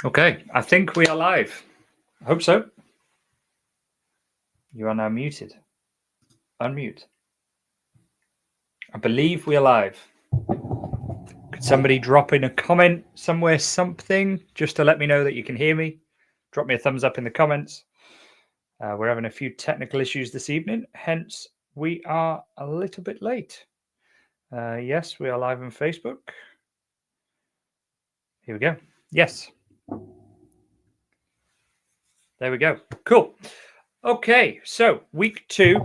Okay, I think we are live. I hope so. You are now muted. Unmute. I believe we are live. Could somebody drop in a comment somewhere, something, just to let me know that you can hear me? Drop me a thumbs up in the comments. We're having a few technical issues this evening, hence we are a little bit late. Yes, we are live on Facebook. Here we go. Yes. There we go. Cool. Okay, so week 2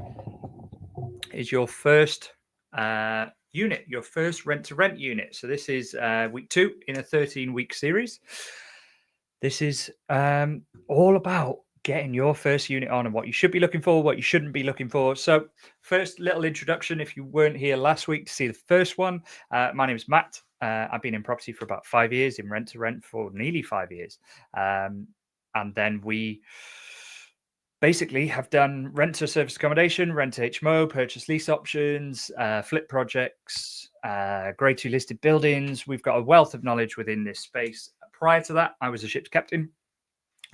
is your first unit, your first rent-to-rent unit. So this is week 2 in a 13-week series. This is all about getting your first unit on and what you should be looking for, what you shouldn't be looking for. So first little introduction, if you weren't here last week to see the first one, my name is Matt. I've been in property for about 5 years, in rent-to-rent for nearly 5 years. And then we basically have done rent to service accommodation, rent to HMO, purchase lease options, flip projects, grade 2 listed buildings. We've got a wealth of knowledge within this space. Prior to that, I was a ship's captain,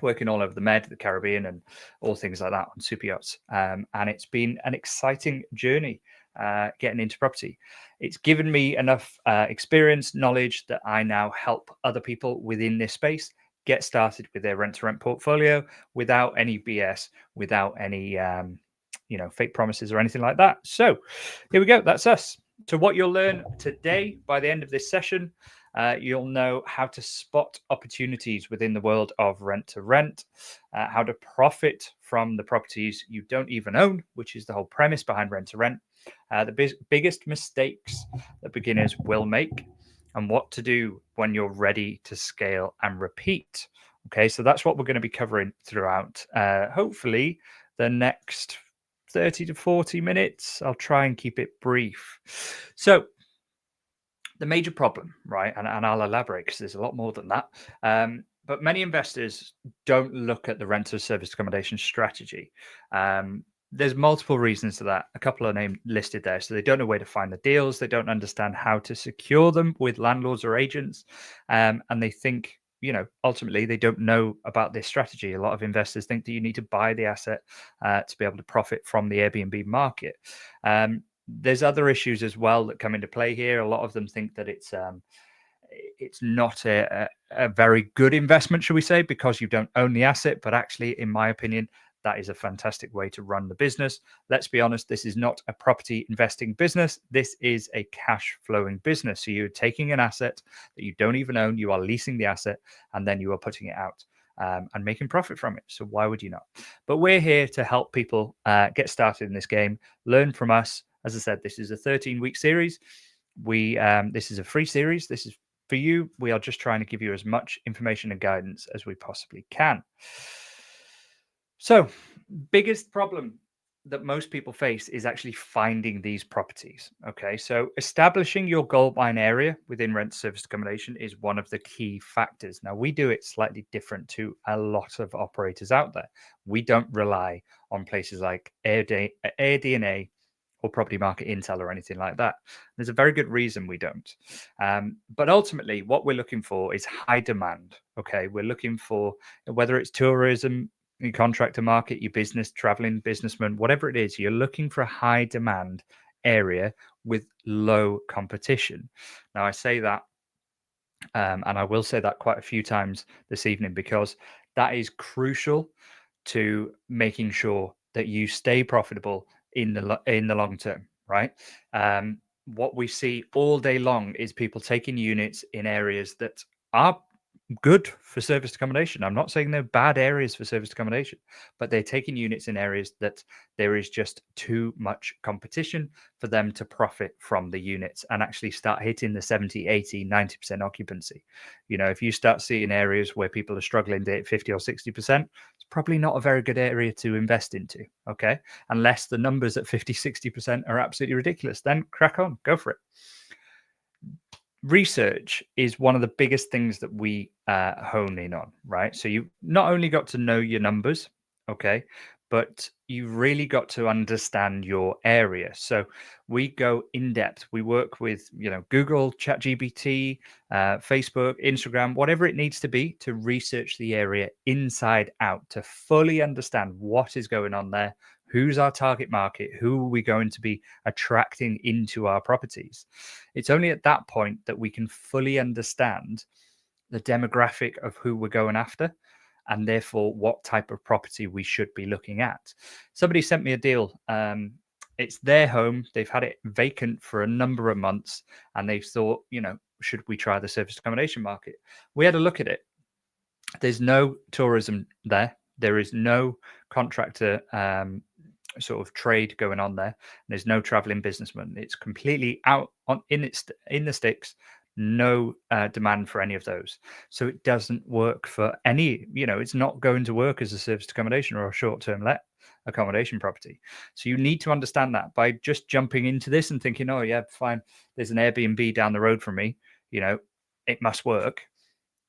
working all over the Med, the Caribbean, and all things like that on super yachts. And it's been an exciting journey getting into property. It's given me enough experience, knowledge that I now help other people within this space get started with their rent-to-rent portfolio without any BS, without any fake promises or anything like that. So here we go. That's us. So what you'll learn today by the end of this session, you'll know how to spot opportunities within the world of rent-to-rent, how to profit from the properties you don't even own, which is the whole premise behind rent-to-rent, the biggest mistakes that beginners will make, and what to do when you're ready to scale and repeat. Okay, so that's what we're going to be covering throughout, hopefully, the next 30 to 40 minutes. I'll try and keep it brief. So the major problem, right, and I'll elaborate because there's a lot more than that, but many investors don't look at the rental service accommodation strategy. There's multiple reasons to that. A couple are named listed there. So they don't know where to find the deals. They don't understand how to secure them with landlords or agents. And they think, ultimately they don't know about this strategy. A lot of investors think that you need to buy the asset to be able to profit from the Airbnb market. There's other issues as well that come into play here. A lot of them think that it's not a very good investment, shall we say, because you don't own the asset. But actually, in my opinion, that is a fantastic way to run the business. Let's be honest, this is not a property investing business. This is a cash flowing business. So you're taking an asset that you don't even own, you are leasing the asset, and then you are putting it out and making profit from it. So why would you not? But we're here to help people get started in this game, learn from us. As I said, this is a 13-week series. This is a free series. This is for you. We are just trying to give you as much information and guidance as we possibly can. So, biggest problem that most people face is actually finding these properties. Okay, so establishing your gold mine area within rent service accommodation is one of the key factors. Now, we do it slightly different to a lot of operators out there. We don't rely on places like AirDNA or Property Market Intel or anything like that. There's a very good reason we don't. But ultimately, what we're looking for is high demand. Okay, we're looking for, whether it's tourism, your contractor market, your business, traveling businessman, whatever it is, you're looking for a high demand area with low competition. Now, I say that, and I will say that quite a few times this evening, because that is crucial to making sure that you stay profitable in the long term, right? What we see all day long is people taking units in areas that are good for serviced accommodation. I'm not saying they're bad areas for serviced accommodation, but they're taking units in areas that there is just too much competition for them to profit from the units and actually start hitting the 70, 80, 90% occupancy. If you start seeing areas where people are struggling to hit 50 or 60%, it's probably not a very good area to invest into, okay? Unless the numbers at 50, 60% are absolutely ridiculous, then crack on, go for it. Research is one of the biggest things that we hone in on, right? So you not only got to know your numbers, okay, but you've really got to understand your area. So we go in depth. We work with, Google, ChatGPT, Facebook, Instagram, whatever it needs to be to research the area inside out to fully understand what is going on there. Who's our target market? Who are we going to be attracting into our properties? It's only at that point that we can fully understand the demographic of who we're going after, and therefore what type of property we should be looking at. Somebody sent me a deal. It's their home. They've had it vacant for a number of months, and they've thought, should we try the service accommodation market? We had a look at it. There's no tourism there. There is no contractor sort of trade going on there. There's no traveling businessman. It's completely out in the sticks. No demand for any of those, so it doesn't work for any. It's not going to work as a service accommodation or a short-term let accommodation property. So you need to understand that. By just jumping into this and thinking, oh yeah, fine, there's an Airbnb down the road from me, it must work,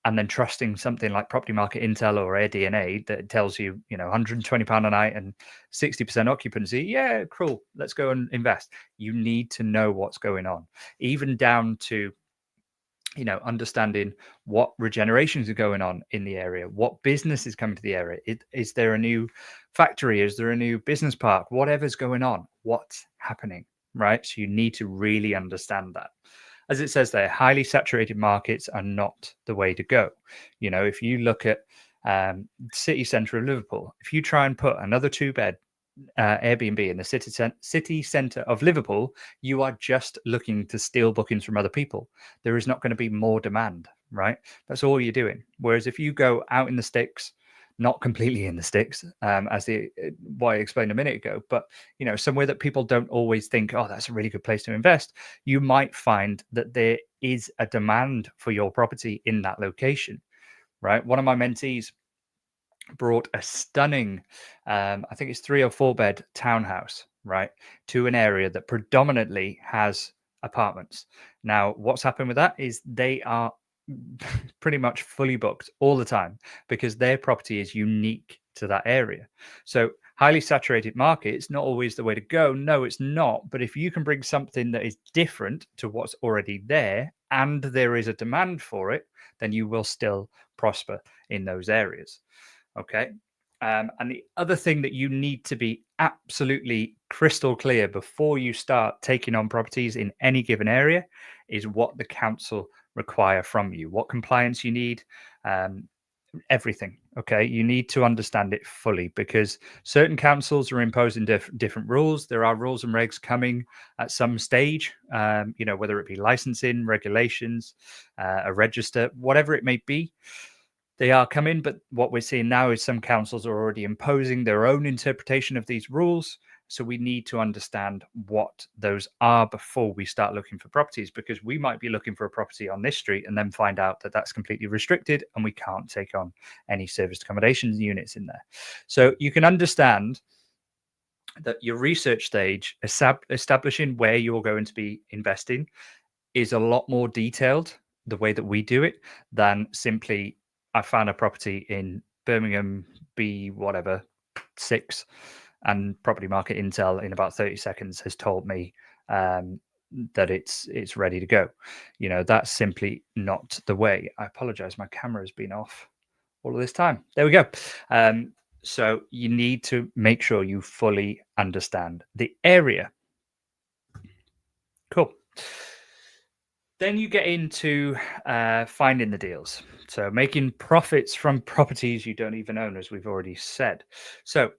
and then trusting something like Property Market Intel or AirDNA that tells you, £120 a night and 60% occupancy. Yeah, cool. Let's go and invest. You need to know what's going on, even down to, understanding what regenerations are going on in the area, what business is coming to the area. Is there a new factory? Is there a new business park? Whatever's going on, what's happening, right? So you need to really understand that. As it says there, highly saturated markets are not the way to go. If you look at city centre of Liverpool, if you try and put another 2-bed Airbnb in the city centre of Liverpool, you are just looking to steal bookings from other people. There is not going to be more demand, right? That's all you're doing. Whereas if you go out in the sticks, not completely in the sticks, as what I explained a minute ago, but somewhere that people don't always think, oh, that's a really good place to invest, you might find that there is a demand for your property in that location, right? One of my mentees brought a stunning, I think it's 3 or 4-bed townhouse, right, to an area that predominantly has apartments. Now, what's happened with that is they are pretty much fully booked all the time because their property is unique to that area. So highly saturated market, it's not always the way to go. No, it's not. But if you can bring something that is different to what's already there and there is a demand for it, then you will still prosper in those areas. Okay. And the other thing that you need to be absolutely crystal clear before you start taking on properties in any given area is what the council require from you, what compliance you need, everything. Okay. You need to understand it fully because certain councils are imposing different rules. There are rules and regs coming at some stage, whether it be licensing, regulations, a register, whatever it may be. They are coming, but what we're seeing now is some councils are already imposing their own interpretation of these rules. So we need to understand what those are before we start looking for properties, because we might be looking for a property on this street and then find out that that's completely restricted and we can't take on any serviced accommodation units in there. So you can understand that your research stage, establishing where you're going to be investing, is a lot more detailed, the way that we do it, than simply I found a property in Birmingham B whatever 6, and Property Market Intel in about 30 seconds has told me that it's ready to go. That's simply not the way. I apologize, my camera has been off all of this time. There we go. So you need to make sure you fully understand the area. Cool. Then you get into finding the deals. So making profits from properties you don't even own, as we've already said. So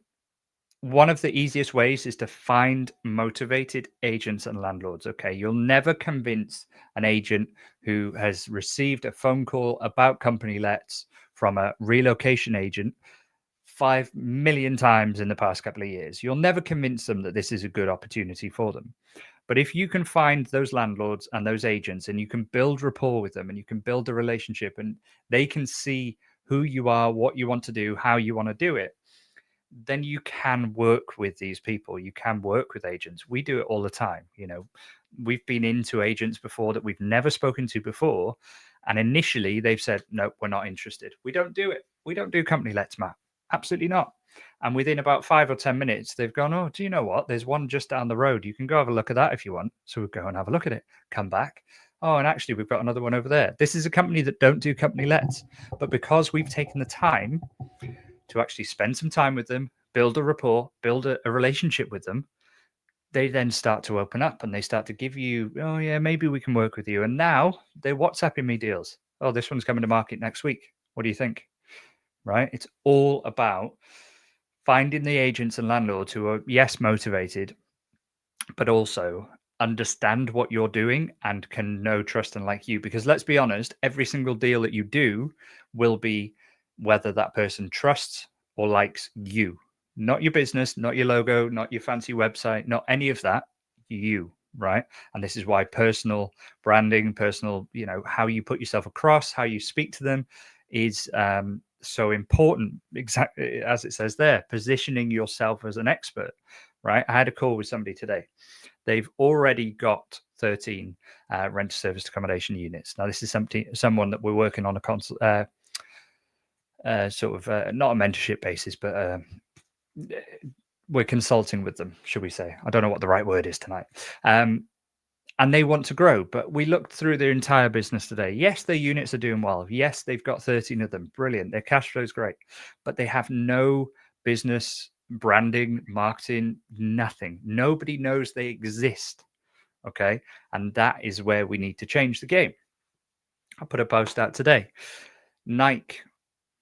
one of the easiest ways is to find motivated agents and landlords. Okay, you'll never convince an agent who has received a phone call about company lets from a relocation agent 5 million times in the past couple of years. You'll never convince them that this is a good opportunity for them. But if you can find those landlords and those agents and you can build rapport with them and you can build a relationship and they can see who you are, what you want to do, how you want to do it, then you can work with these people. You can work with agents. We do it all the time. We've been into agents before that we've never spoken to before. And initially they've said, no, we're not interested. We don't do it. We don't do company lets, Matt. Absolutely not. And within about 5 or 10 minutes, they've gone, oh, do you know what? There's one just down the road. You can go have a look at that if you want. So we'll go and have a look at it, come back. Oh, and actually, we've got another one over there. This is a company that don't do company lets. But because we've taken the time to actually spend some time with them, build a rapport, build a relationship with them, they then start to open up and they start to give you, oh, yeah, maybe we can work with you. And now they're WhatsApping me deals. Oh, this one's coming to market next week. What do you think? Right? It's all about finding the agents and landlords who are, yes, motivated, but also understand what you're doing and can know, trust, and like you. Because let's be honest, every single deal that you do will be whether that person trusts or likes you, not your business, not your logo, not your fancy website, not any of that, you. Right. And this is why personal branding, personal, how you put yourself across, how you speak to them is so important. Exactly as it says there, positioning yourself as an expert. Right. I had a call with somebody today. They've already got 13 rent serviced accommodation units. Now, this is someone that we're working on a not a mentorship basis, but we're consulting with them, should we say? I don't know what the right word is tonight. And they want to grow, but we looked through their entire business today. Yes, their units are doing well. Yes, they've got 13 of them. Brilliant. Their cash flow is great, but they have no business, branding, marketing, nothing. Nobody knows they exist. Okay. And that is where we need to change the game. I put a post out today. Nike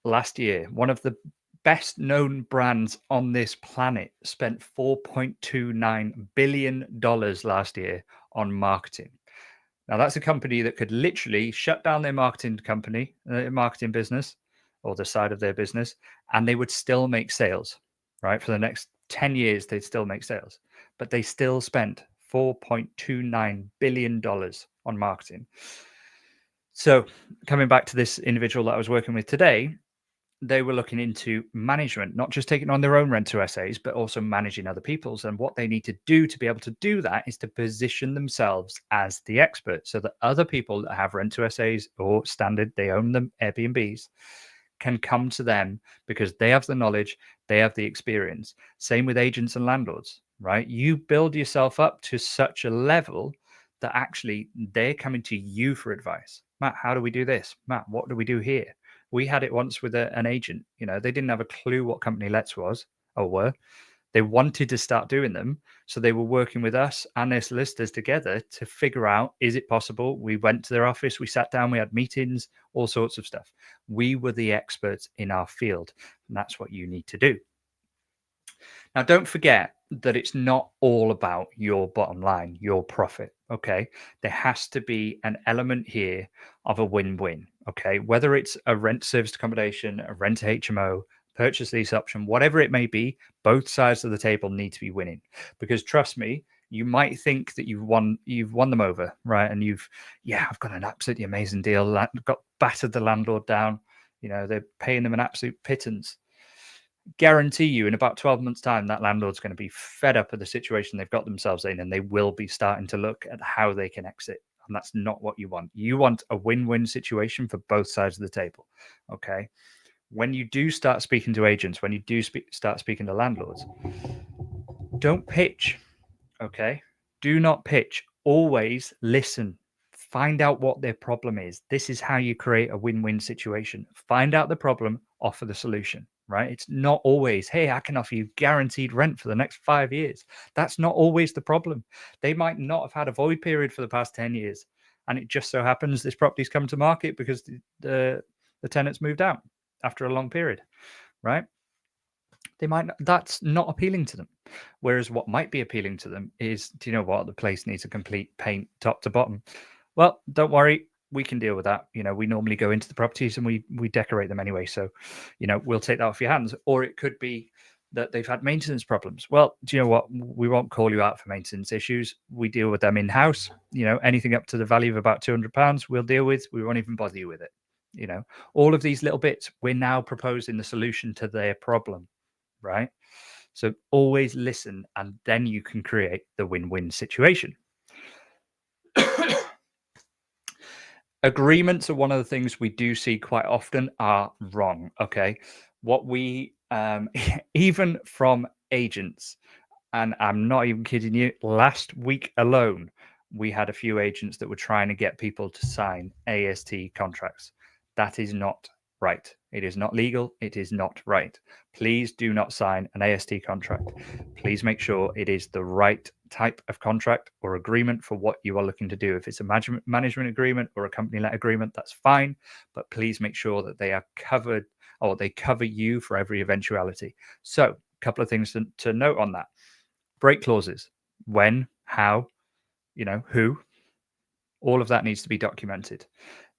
last year, one of the best known brands on this planet, spent $4.29 billion last year on marketing. Now, that's a company that could literally shut down their marketing business, or the side of their business, and they would still make sales, right? For the next 10 years, they'd still make sales, but they still spent $4.29 billion on marketing. So coming back to this individual that I was working with today, they were looking into management, not just taking on their own renter SAs, but also managing other people's. And what they need to do to be able to do that is to position themselves as the expert so that other people that have renter SAs or standard, they own them, Airbnbs, can come to them because they have the knowledge, they have the experience. Same with agents and landlords, right? You build yourself up to such a level that actually they're coming to you for advice. Matt, how do we do this? Matt, what do we do here? We had it once with an agent. They didn't have a clue what company lets was or were. They wanted to start doing them. So they were working with us and their solicitors together to figure out, is it possible? We went to their office, we sat down, we had meetings, all sorts of stuff. We were the experts in our field. And that's what you need to do. Now, don't forget that it's not all about your bottom line, your profit. Okay. There has to be an element here of a win-win. Okay. Whether it's a rent serviced accommodation, a rent HMO, purchase lease option, whatever it may be, both sides of the table need to be winning. Because trust me, you might think that you've won them over, right? And I've got an absolutely amazing deal. Got battered the landlord down. They're paying them an absolute pittance. Guarantee you in about 12 months' time, that landlord's going to be fed up of the situation they've got themselves in, and they will be starting to look at how they can exit. And that's not what you want. You want a win-win situation for both sides of the table. Okay. When you do start speaking to agents, when you do start speaking to landlords, don't pitch. Okay. Do not pitch. Always listen. Find out what their problem is. This is how you create a win-win situation. Find out the problem, offer the solution, right? It's not always, hey, I can offer you guaranteed rent for the next 5 years. That's not always the problem. They might not have had a void period for the past 10 years. And it just so happens this property's come to market because the tenants moved out after a long period, right? That's not appealing to them. Whereas what might be appealing to them is, do you know what? The place needs a complete paint top to bottom. Well, don't worry, we can deal with that. We normally go into the properties and we decorate them anyway. So, we'll take that off your hands. Or it could be that they've had maintenance problems. Well, do you know what? We won't call you out for maintenance issues. We deal with them in-house. Anything up to the value of about £200, we'll deal with. We won't even bother you with it. All of these little bits, we're now proposing the solution to their problem, right? So always listen, and then you can create the win-win situation. Agreements are one of the things we do see quite often are wrong. Okay. What we even from agents. And I'm not even kidding you. Last week alone, we had a few agents that were trying to get people to sign AST contracts. That is not right. It is not legal. It is not right. Please do not sign an AST contract. Please make sure it is the right type of contract or agreement for what you are looking to do. If it's a management agreement or a company let agreement, that's fine. But please make sure that they are covered, or they cover you for every eventuality. So, a couple of things to note on that. Break clauses: when, how, who. All of that needs to be documented.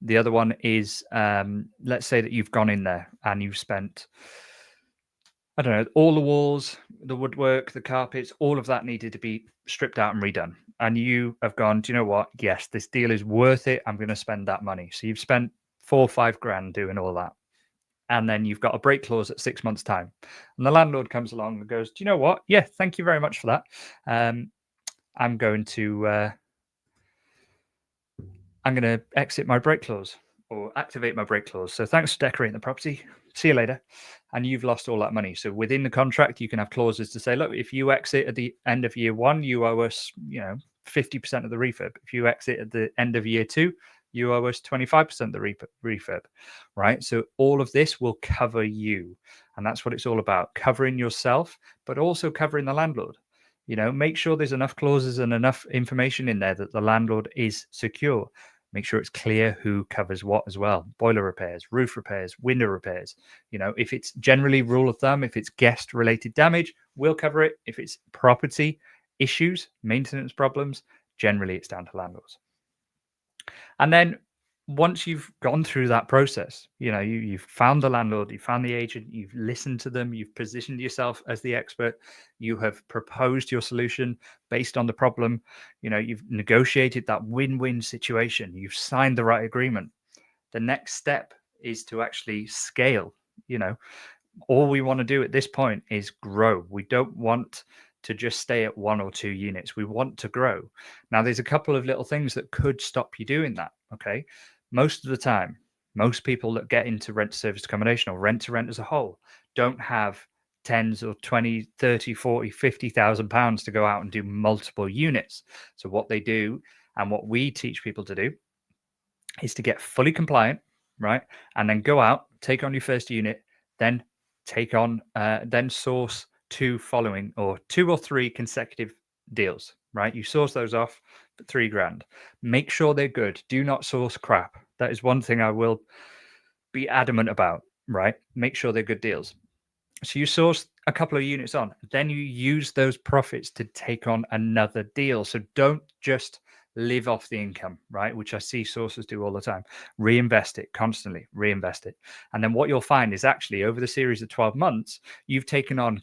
The other one is, let's say that you've gone in there and you've spent, I don't know, all the walls, the woodwork, the carpets, all of that needed to be stripped out and redone. And you have gone, do you know what? Yes, this deal is worth it. I'm going to spend that money. So you've spent 4 or 5 grand doing all that. And then you've got a break clause at 6 months' time. And the landlord comes along and goes, do you know what? Yeah, thank you very much for that. I'm going to exit my break clause or activate my break clause. So thanks for decorating the property. See you later. And you've lost all that money. So within the contract, you can have clauses to say, look, if you exit at the end of year 1, you owe us, 50% of the refurb. If you exit at the end of year 2, you owe us 25% of the refurb, right? So all of this will cover you. And that's what it's all about, covering yourself, but also covering the landlord. Make sure there's enough clauses and enough information in there that the landlord is secure. Make sure it's clear who covers what as well. Boiler repairs, roof repairs, window repairs. If it's generally rule of thumb, if it's guest related damage, we'll cover it. If it's property issues, maintenance problems, generally it's down to landlords. And then once you've gone through that process, you've found the landlord, you've found the agent, you've listened to them, you've positioned yourself as the expert, you have proposed your solution based on the problem, you've negotiated that win-win situation, you've signed the right agreement. The next step is to actually scale. All we want to do at this point is grow. We don't want to just stay at 1 or 2 units. We want to grow. Now, there's a couple of little things that could stop you doing that. Okay. Most of the time, most people that get into rent service accommodation or rent to rent as a whole don't have tens or 20, 30, 40, 50,000 pounds to go out and do multiple units. So what they do, and what we teach people to do, is to get fully compliant, right? And then go out, take on your first unit, then then source 2 following, or 2 or 3 consecutive deals, right? You source those off for 3 grand. Make sure they're good. Do not source crap. That is one thing I will be adamant about, right? Make sure they're good deals. So you source a couple of units on, then you use those profits to take on another deal. So don't just live off the income, right? Which I see sources do all the time. Reinvest it constantly, reinvest it. And then what you'll find is actually over the series of 12 months, you've taken on,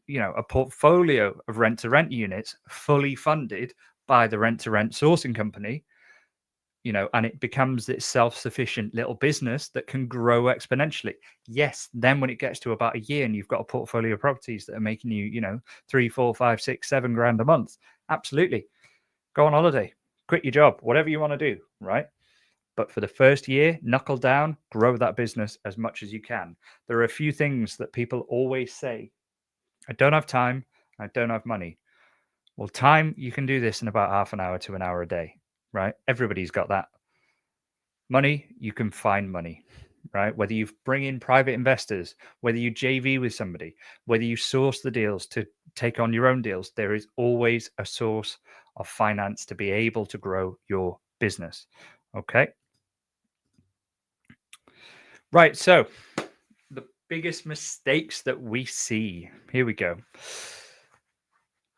a portfolio of rent to rent units fully funded by the rent to rent sourcing company, and it becomes this self-sufficient little business that can grow exponentially. Yes, then when it gets to about a year and you've got a portfolio of properties that are making you, 3, 4, 5, 6, 7 grand a month, absolutely. Go on holiday, quit your job, whatever you want to do, right? But for the first year, knuckle down, grow that business as much as you can. There are a few things that people always say: I don't have time, I don't have money. Well, time, you can do this in about half an hour to an hour a day, right? Everybody's got that. Money, you can find money, right? Whether you bring in private investors, whether you JV with somebody, whether you source the deals to take on your own deals, there is always a source of finance to be able to grow your business. Okay. Right. So the biggest mistakes that we see. Here we go.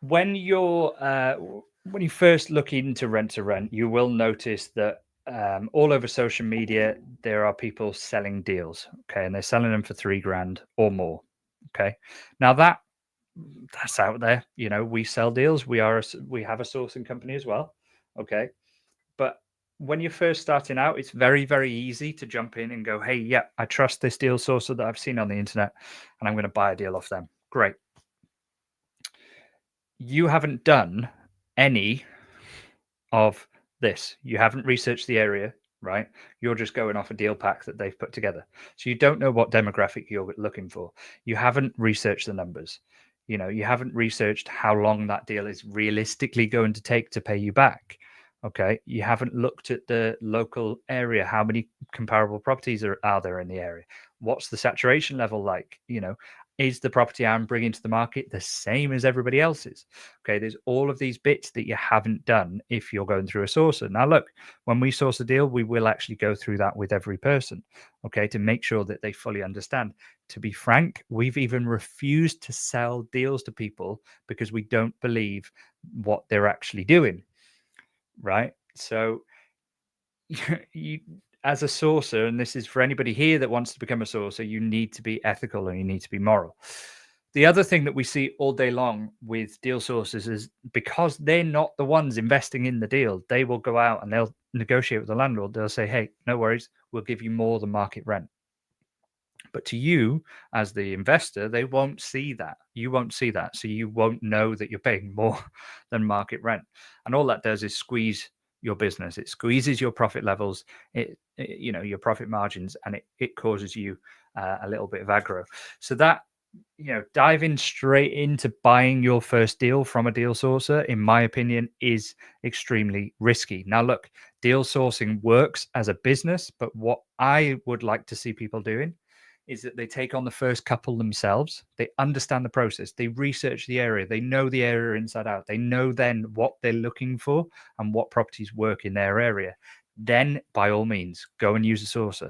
When you first look into rent to rent, you will notice that all over social media there are people selling deals. Okay, and they're selling them for 3 grand or more. Okay, now that's out there. We sell deals. We have a sourcing company as well. Okay, but when you're first starting out, it's very, very easy to jump in and go, hey, yeah, I trust this deal sourcer that I've seen on the internet, and I'm going to buy a deal off them. Great. You haven't done any of this. You haven't researched the area. right? You're just going off a deal pack that they've put together. So you don't know what demographic you're looking for. You haven't researched the numbers. You haven't researched how long that deal is realistically going to take to pay you back. Okay. You haven't looked at the local area. How many comparable properties are there in the area? What's the saturation level like? Is the property I'm bringing to the market the same as everybody else's? Okay. There's all of these bits that you haven't done if you're going through a sourcer. Now, look, when we source a deal, we will actually go through that with every person, okay, to make sure that they fully understand. To be frank, we've even refused to sell deals to people because we don't believe what they're actually doing, right? So, you, as a sourcer, and this is for anybody here that wants to become a sourcer, you need to be ethical and you need to be moral. The other thing that we see all day long with deal sources is because they're not the ones investing in the deal, they will go out and they'll negotiate with the landlord. They'll say, hey, no worries, we'll give you more than market rent. But to you, as the investor, they won't see that. You won't see that. So you won't know that you're paying more than market rent. And all that does is squeeze your business. It squeezes your profit levels, your profit margins, and it causes you a little bit of aggro. So that, diving straight into buying your first deal from a deal sourcer, in my opinion, is extremely risky. Now, look, deal sourcing works as a business, but what I would like to see people doing is that they take on the first couple themselves. They understand the process. They research the area. They know the area inside out. They know then what they're looking for and what properties work in their area. Then, by all means, go and use a sourcer,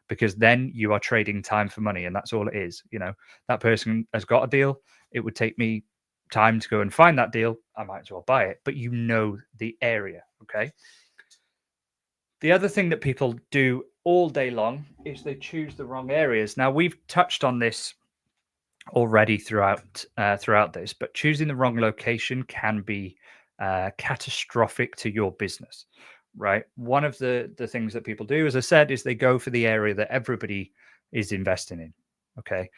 because then you are trading time for money, and that's all it is. That person has got a deal. It would take me time to go and find that deal. I might as well buy it, but you know the area, okay? The other thing that people do all day long is they choose the wrong areas. Now, we've touched on this already throughout this, but choosing the wrong location can be catastrophic to your business, right? One of the things that people do, as I said, is they go for the area that everybody is investing in. Okay,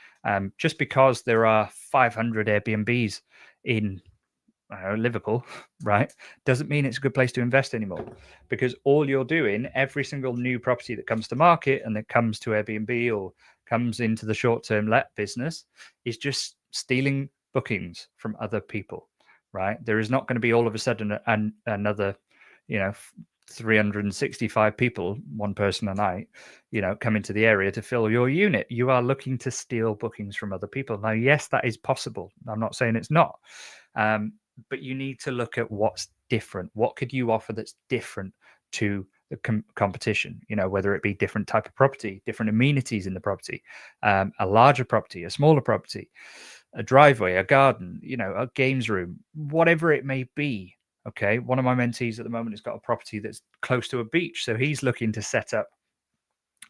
just because there are 500 Airbnbs in Liverpool, right, doesn't mean it's a good place to invest anymore, because all you're doing, every single new property that comes to market and that comes to Airbnb or comes into the short-term let business, is just stealing bookings from other people, right? There is not going to be all of a sudden another, 365 people, one person a night, come into the area to fill your unit. You are looking to steal bookings from other people. Now, yes, that is possible. I'm not saying it's not. But you need to look at what's different. What could you offer that's different to the competition? Whether it be different type of property, different amenities in the property, a larger property, a smaller property, a driveway, a garden, a games room, whatever it may be. Okay. One of my mentees at the moment has got a property that's close to a beach. So he's looking to set up,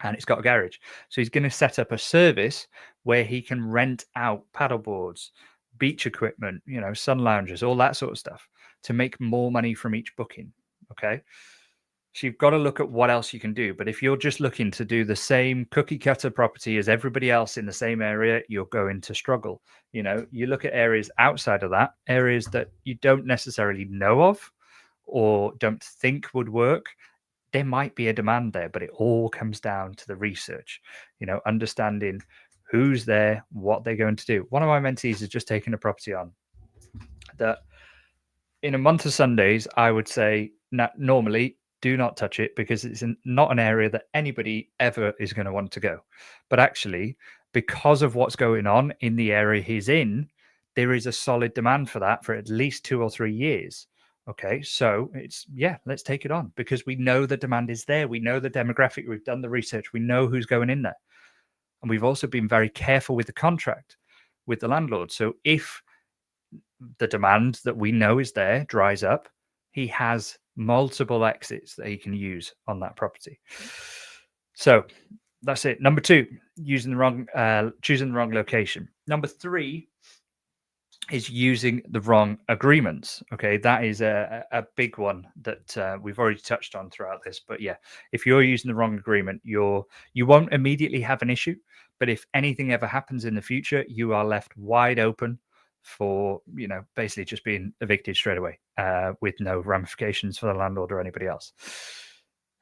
and it's got a garage. So he's going to set up a service where he can rent out paddle boards, beach equipment, sun loungers, all that sort of stuff, to make more money from each booking. Okay. So you've got to look at what else you can do. But if you're just looking to do the same cookie cutter property as everybody else in the same area, you're going to struggle. You look at areas outside of that, areas that you don't necessarily know of or don't think would work. There might be a demand there, but it all comes down to the research, understanding who's there, what they're going to do. One of my mentees has just taken a property on that in a month of Sundays, I would say normally do not touch it, because it's not an area that anybody ever is going to want to go. But actually, because of what's going on in the area he's in, there is a solid demand for that for at least 2 or 3 years. Okay, so let's take it on, because we know the demand is there. We know the demographic. We've done the research. We know who's going in there. And we've also been very careful with the contract with the landlord. So if the demand that we know is there dries up, he has multiple exits that he can use on that property. So that's it. Number 2, choosing the wrong location. Number 3 is using the wrong agreements. Okay, that is a big one that we've already touched on throughout this. But yeah, if you're using the wrong agreement, you won't immediately have an issue. But if anything ever happens in the future, you are left wide open for basically just being evicted straight away with no ramifications for the landlord or anybody else.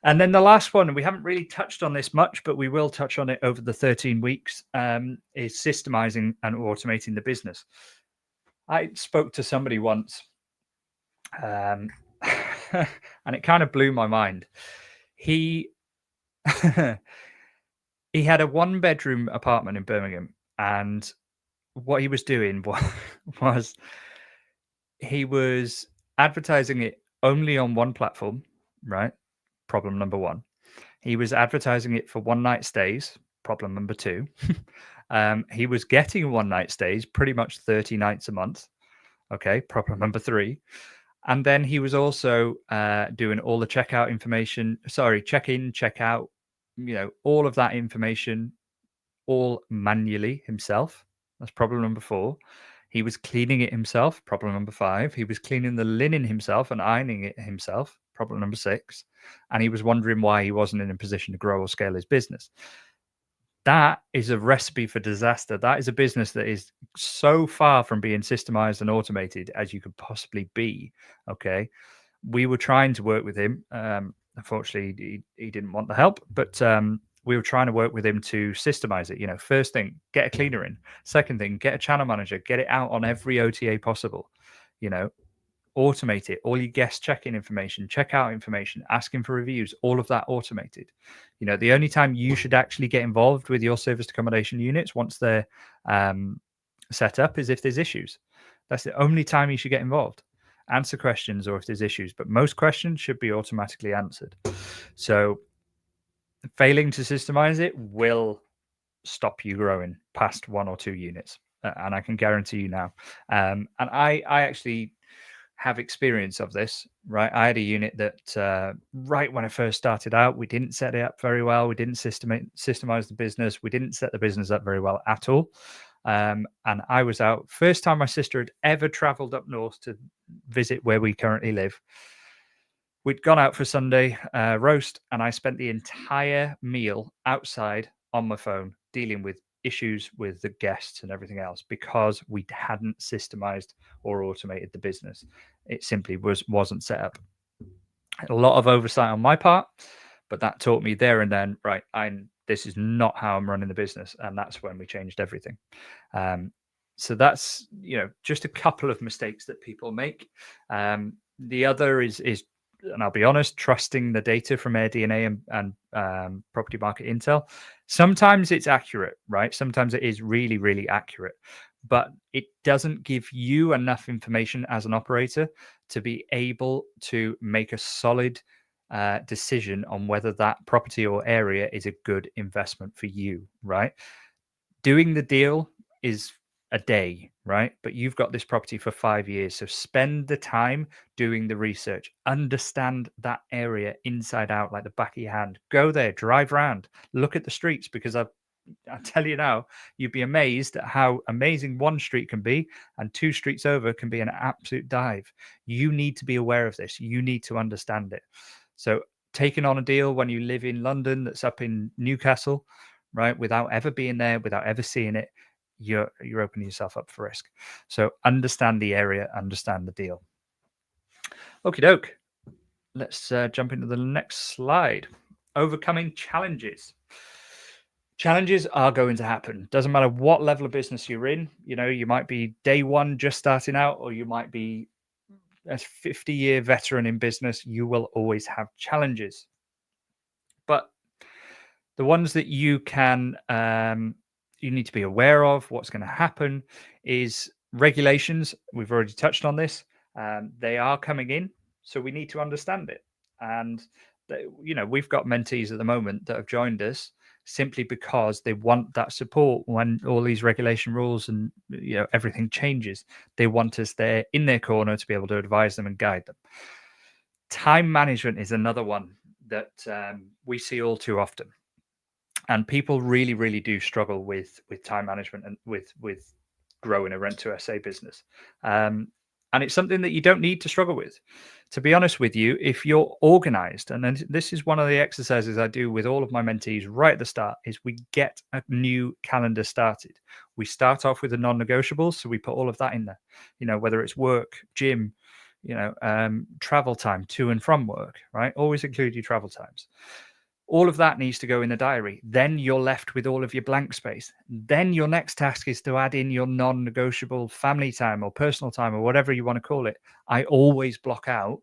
And then the last one, and we haven't really touched on this much, but we will touch on it over the 13 weeks, is systemizing and automating the business. I spoke to somebody once, and it kind of blew my mind. He he had a 1-bedroom apartment in Birmingham, and what he was doing was he was advertising it only on one platform, right? Problem number one. He was advertising it for one-night stays. Problem number two. He was getting one-night stays pretty much 30 nights a month. Okay, problem number three. And then he was also doing all the checkout information. Sorry, check-in, check-out. All of that information, all manually himself. That's problem number four. He was cleaning it himself. Problem number five. He was cleaning the linen himself and ironing it himself. Problem number six. And he was wondering why he wasn't in a position to grow or scale his business. That is a recipe for disaster. That is a business that is so far from being systemized and automated as you could possibly be. Okay. We were trying to work with him. Unfortunately, he didn't want the help, but we were trying to work with him to systemize it. First thing, get a cleaner in. Second thing, get a channel manager, get it out on every OTA possible. Automate it. All your guest check-in information, check-out information, asking for reviews, all of that automated. The only time you should actually get involved with your serviced accommodation units once they're set up is if there's issues. That's the only time you should get involved. Answer questions or if there's issues, but most questions should be automatically answered. So failing to systemize it will stop you growing past 1 or 2 units. And I can guarantee you now. And I actually have experience of this, right? I had a unit that right when I first started out, we didn't set it up very well. We didn't systemize the business. We didn't set the business up very well at all. And I was out. First time my sister had ever traveled up north to visit where we currently live. We'd gone out for Sunday roast, and I spent the entire meal outside on my phone dealing with issues with the guests and everything else because we hadn't systemized or automated the business. It simply wasn't set up. A lot of oversight on my part, but that taught me there and then, right, this is not how I'm running the business. And that's when we changed everything. So that's, just a couple of mistakes that people make. The other is, and I'll be honest, trusting the data from AirDNA and property market intel. Sometimes it's accurate, right? Sometimes it is really, really accurate, but it doesn't give you enough information as an operator to be able to make a solid decision on whether that property or area is a good investment for you, right? Doing the deal is a day, right? But you've got this property for 5 years. So spend the time doing the research, understand that area inside out, like the back of your hand. Go there, drive around, look at the streets, because I tell you now, you'd be amazed at how amazing one street can be, and 2 streets over can be an absolute dive. You need to be aware of this. You need to understand it. So taking on a deal when you live in London that's up in Newcastle, right, without ever being there, without ever seeing it, you're opening yourself up for risk. So understand the area, understand the deal. Okie doke. Let's jump into the next slide. Overcoming challenges. Challenges are going to happen. Doesn't matter what level of business you're in. You might be day one just starting out, or you might be a 50-year veteran in business. You will always have challenges. But the ones that you need to be aware of, what's going to happen, is regulations. We've already touched on this. They are coming in, so we need to understand it. And we've got mentees at the moment that have joined us simply because they want that support when all these regulation rules and everything changes. They want us there in their corner to be able to advise them and guide them. Time management is another one that we see all too often. And people really, really do struggle with time management and with growing a rent to SA business. And it's something that you don't need to struggle with. To be honest with you, if you're organized, and then this is one of the exercises I do with all of my mentees right at the start, is we get a new calendar started. We start off with the non-negotiables, so we put all of that in there. Whether it's work, gym, travel time to and from work, right? Always include your travel times. All of that needs to go in the diary. Then you're left with all of your blank space. Then your next task is to add in your non-negotiable family time or personal time or whatever you want to call it. I always block out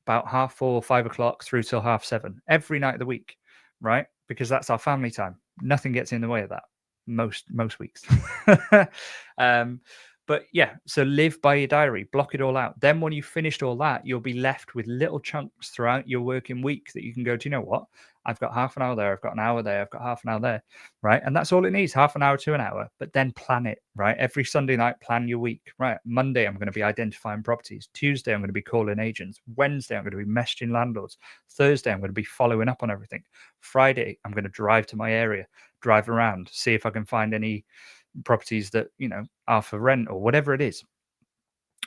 about 4:30, 5 o'clock through till 7:30 every night of the week, right? Because that's our family time. Nothing gets in the way of that most weeks. But yeah, so live by your diary, block it all out. Then when you've finished all that, you'll be left with little chunks throughout your working week that you can go, do you know what? I've got half an hour there, I've got an hour there, I've got half an hour there, right? And that's all it needs, half an hour to an hour. But then plan it, right? Every Sunday night, plan your week, right? Monday, I'm going to be identifying properties. Tuesday, I'm going to be calling agents. Wednesday, I'm going to be messaging landlords. Thursday, I'm going to be following up on everything. Friday, I'm going to drive to my area, drive around, see if I can find any properties that are for rent or whatever it is.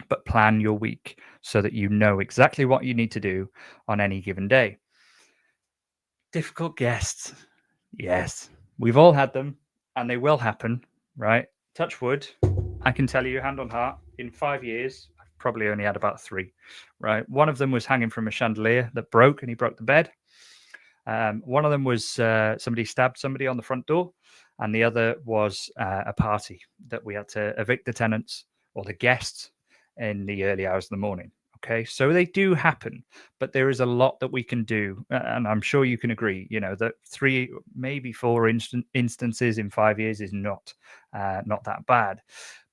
But plan your week so that you know exactly what you need to do on any given day. Difficult guests, yes, we've all had them, and they will happen, right? Touch wood. I can tell you, hand on heart, in 5 years, I've probably only had about 3, right? One of them was hanging from a chandelier that broke, and he broke the bed. One of them was somebody stabbed somebody on the front door, and the other was a party that we had to evict the tenants or the guests in the early hours of the morning. Okay, so they do happen, but there is a lot that we can do, and I'm sure you can agree. That 3, maybe 4 instances in 5 years is not that bad.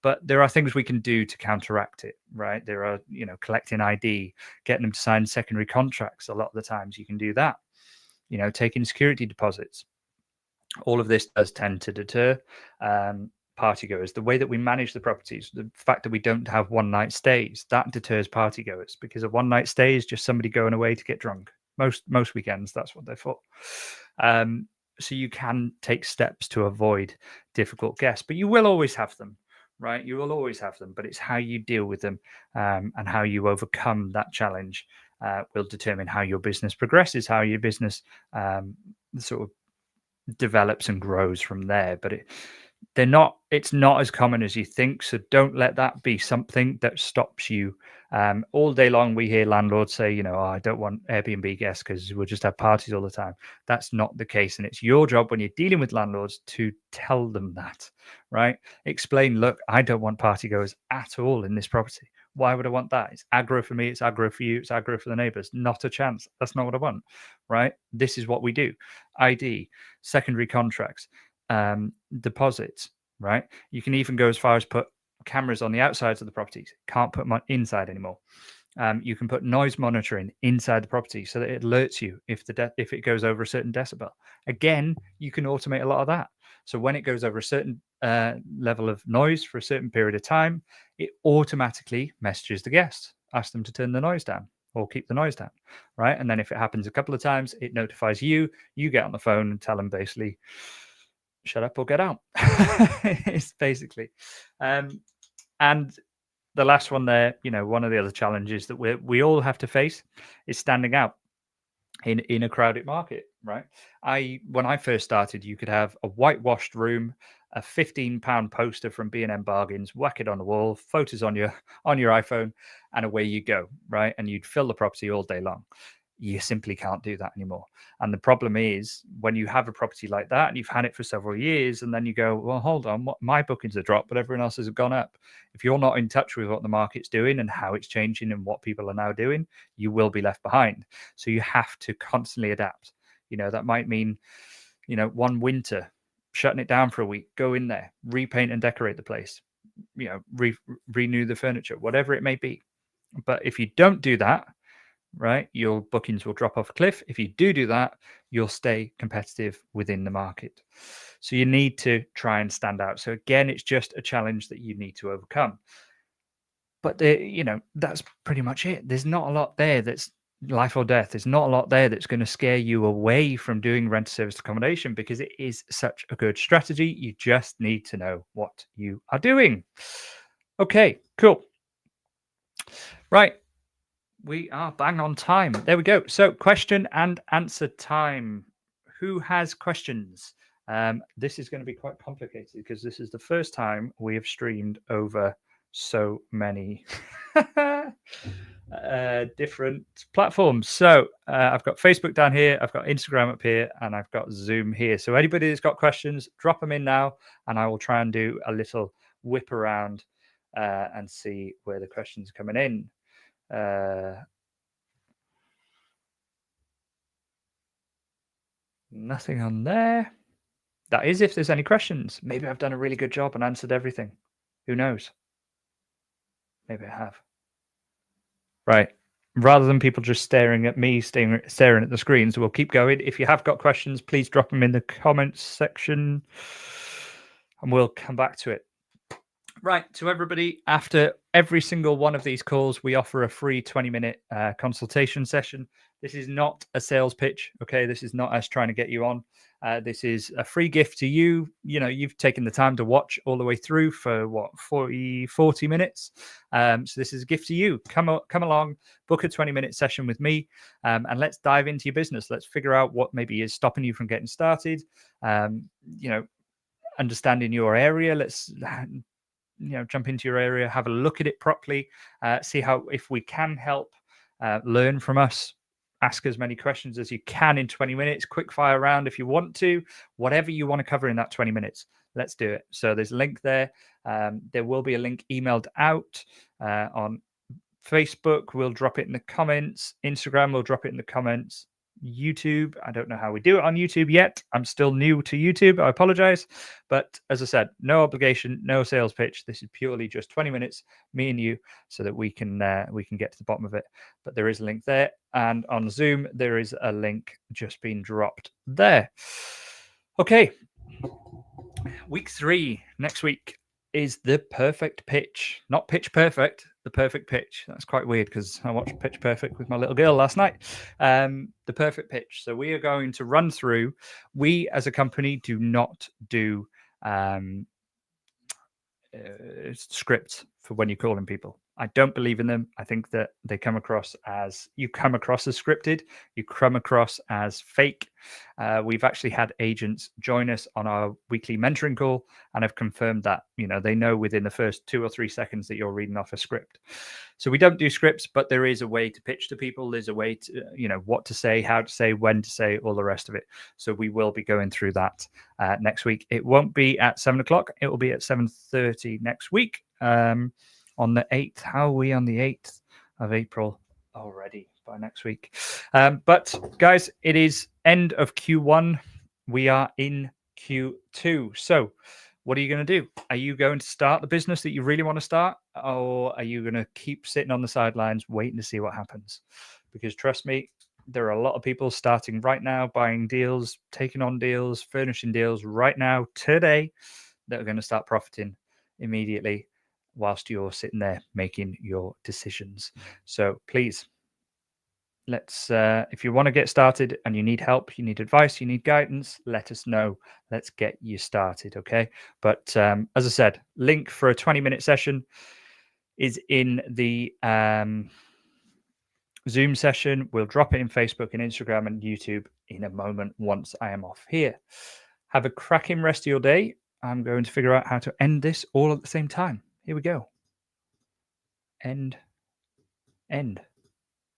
But there are things we can do to counteract it, right? There are, collecting ID, getting them to sign secondary contracts. A lot of the times you can do that. Taking security deposits. All of this does tend to deter partygoers. The way that we manage the properties, the fact that we don't have one-night stays, that deters partygoers, because a one-night stay is just somebody going away to get drunk. Most weekends, that's what they're for. So you can take steps to avoid difficult guests, but you will always have them, right? You will always have them, but it's how you deal with them and how you overcome that challenge will determine how your business progresses, how your business sort of develops and grows from there. But it's not as common as you think, so don't let that be something that stops you. All day long we hear landlords say, I don't want Airbnb guests because we'll just have parties all the time. That's not the case, and it's your job when you're dealing with landlords to tell them that, right? Explain, look, I don't want party goers at all in this property. Why would I want that? It's aggro for me, it's aggro for you, it's aggro for the neighbors. Not a chance. That's not what I want, right? This is what we do. ID, secondary contracts, deposits, right? You can even go as far as put cameras on the outsides of the properties. Can't put them inside anymore. You can put noise monitoring inside the property so that it alerts you if it goes over a certain decibel. Again, you can automate a lot of that. So when it goes over a certain level of noise for a certain period of time, it automatically messages the guests, asks them to turn the noise down or keep the noise down, right? And then if it happens a couple of times, it notifies you. You get on the phone and tell them basically, shut up or get out. It's basically. And the last one there, one of the other challenges that we all have to face is standing out in a crowded market, right? When I first started, you could have a whitewashed room, a £15 poster from B&M Bargains, whack it on the wall, photos on your iPhone, and away you go, right? And you'd fill the property all day long. You simply can't do that anymore. And the problem is when you have a property like that and you've had it for several years, and then you go, well, hold on, my bookings have dropped, but everyone else's have gone up. If you're not in touch with what the market's doing and how it's changing and what people are now doing, you will be left behind. So you have to constantly adapt. That might mean, one winter, shutting it down for a week, go in there, repaint and decorate the place, renew the furniture, whatever it may be. But if you don't do that, right, your bookings will drop off a cliff. If you do that, you'll stay competitive within the market. So you need to try and stand out. So again, it's just a challenge that you need to overcome. But that's pretty much it. There's not a lot there that's life or death. There's not a lot there that's going to scare you away from doing rent service accommodation, because it is such a good strategy. You just need to know what you are doing. Okay, cool. Right. We are bang on time. There we go. So question and answer time. Who has questions? This is going to be quite complicated because this is the first time we have streamed over so many different platforms. So I've got Facebook down here, I've got Instagram up here, and I've got Zoom here. So anybody that's got questions, drop them in now, and I will try and do a little whip around and see where the questions are coming in. Nothing on there. That is if there's any questions. Maybe I've done a really good job and answered everything. Who knows? Maybe I have. Right. Rather than people just staring at me, staring at the screens, we'll keep going. If you have got questions, please drop them in the comments section and we'll come back to it. Right, to everybody, after every single one of these calls, we offer a free 20-minute consultation session. This is not a sales pitch, okay? This is not us trying to get you on. This is a free gift to you. You know, you've taken the time to watch all the way through for, what, 40 minutes? So this is a gift to you. Come along, book a 20-minute session with me, and let's dive into your business. Let's figure out what maybe is stopping you from getting started. You know, understanding your area. Let's jump into your area, have a look at it properly, see how, if we can help, learn from us, ask as many questions as you can in 20 minutes, quick fire round if you want to, whatever you want to cover in that 20 minutes, let's do it. So there's a link there. There will be a link emailed out on Facebook. We'll drop it in the comments. Instagram, we'll drop it in the comments. YouTube, I don't know how we do it on YouTube yet. I'm still new to YouTube. I apologize. But as I said, no obligation, no sales pitch. This is purely just 20 minutes, me and you, so that we can get to the bottom of it. But there is a link there. And on Zoom, there is a link just being dropped there. Okay. Week 3, next week, is the perfect pitch. Not pitch perfect, the perfect pitch. That's quite weird because I watched Pitch Perfect with my little girl last night. The perfect pitch. So we are going to run through. We as a company do not do scripts for when you're calling people. I don't believe in them. I think that they come across as, you come across as scripted, you come across as fake. We've actually had agents join us on our weekly mentoring call and have confirmed that, they know within the first 2 or 3 seconds that you're reading off a script. So we don't do scripts, but there is a way to pitch to people. There's a way to, what to say, how to say, when to say, all the rest of it. So we will be going through that next week. It won't be at 7:00. It will be at 7:30 next week. On the 8th. How are we on the 8th of April already by next week? But guys, it is end of Q1. We are in Q2. So what are you going to do? Are you going to start the business that you really want to start? Or are you going to keep sitting on the sidelines waiting to see what happens? Because trust me, there are a lot of people starting right now, buying deals, taking on deals, furnishing deals right now, today, that are going to start profiting immediately whilst you're sitting there making your decisions. So please, let's, if you want to get started and you need help, you need advice, you need guidance, let us know. Let's get you started, okay? But as I said, link for a 20-minute session is in the Zoom session. We'll drop it in Facebook and Instagram and YouTube in a moment once I am off here. Have a cracking rest of your day. I'm going to figure out how to end this all at the same time. Here we go. End.